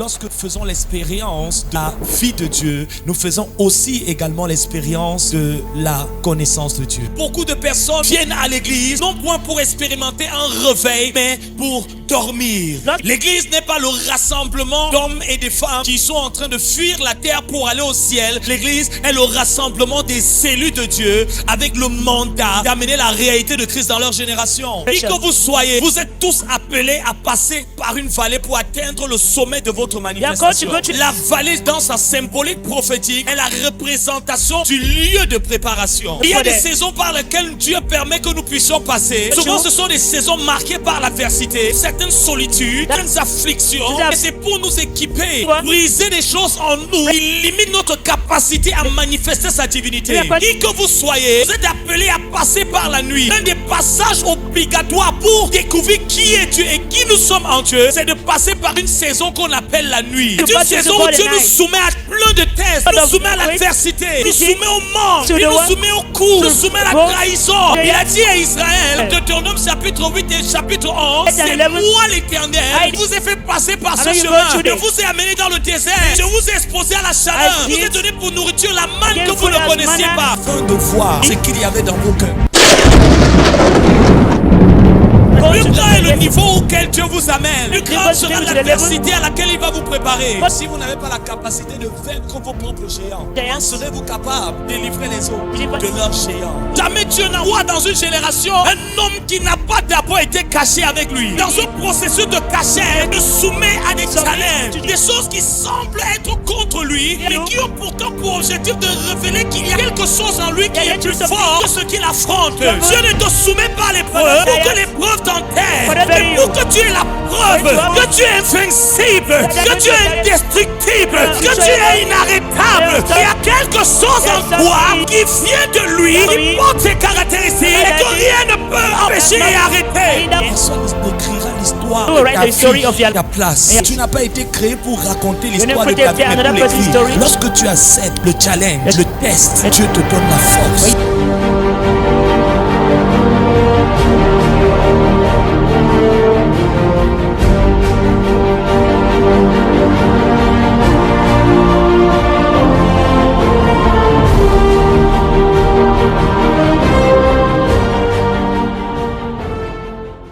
lorsque nous faisons l'expérience de la vie de Dieu, nous faisons aussi également l'expérience de la connaissance de Dieu. Beaucoup de personnes viennent à l'église non point pour expérimenter un réveil, mais pour dormir. L'église n'est pas le rassemblement d'hommes et de femmes qui sont en train de fuir la terre pour aller au ciel. L'église est le rassemblement des élus de Dieu avec le mandat d'amener la réalité de Christ dans leur génération. Qui que vous soyez, vous êtes tous appelés à passer par une vallée pour atteindre le sommet de votre manifestation. La vallée, dans sa symbolique prophétique, est la représentation du lieu de préparation. Il y a des saisons par lesquelles Dieu permet que nous puissions passer. Souvent, ce sont des saisons marquées par l'adversité, certaines solitudes, certaines afflictions. Et c'est pour nous équiper, briser des choses en nous qui limitent notre capacité à manifester sa divinité. Qui que vous soyez, vous êtes appelés à passer par la nuit. Un des passages obligatoires pour découvrir qui est Dieu et qui nous sommes en Dieu, c'est de passer par une saison qu'on appelle la nuit. C'est une saison où Dieu nous soumet à plein de tests, nous soumet à l'adversité, nous soumet au manque, il nous soumet au coup, nous soumet à la trahison. Il a dit à Israël, Deutéronome chapitre 8 et chapitre 11, c'est moi l'Éternel, je vous ai fait passer par ce chemin, je vous ai amené dans le désert, je vous ai exposé à la chaleur, je vous ai donné pour nourriture la manne que vous ne connaissiez pas, afin de voir ce qu'il y avait dans vos cœurs. Le grand est le niveau auquel Dieu vous amène. Le grand sera l'adversité à laquelle il va vous préparer. Si vous n'avez pas la capacité de vaincre vos propres géants, serez-vous capable de livrer les autres de leurs géants? Jamais Dieu n'envoie dans une génération un homme qui n'a pas d'abord été caché avec lui. Dans un processus de cachet, il se soumet à des challenges, des choses qui semblent être contre lui, mais qui ont pourtant pour objectif de révéler qu'il y a quelque chose en lui qui est plus fort que ce qu'il affronte. Dieu ne te soumet pas à l'épreuve pour que l'épreuve t'enterre, mais pour que tu aies la preuve que tu es invincible, que tu es indestructible, que tu es inarrêtable. Il y a quelque chose en toi qui vient de lui, qui porte ses caractéristiques et que rien ne peut empêcher et arrêter. Personne n'écrira l'histoire de ta place. Tu n'as pas été créé pour raconter l'histoire de ta vie, mais pour l'écrire. Lorsque tu acceptes le challenge, le test, Dieu te donne la force.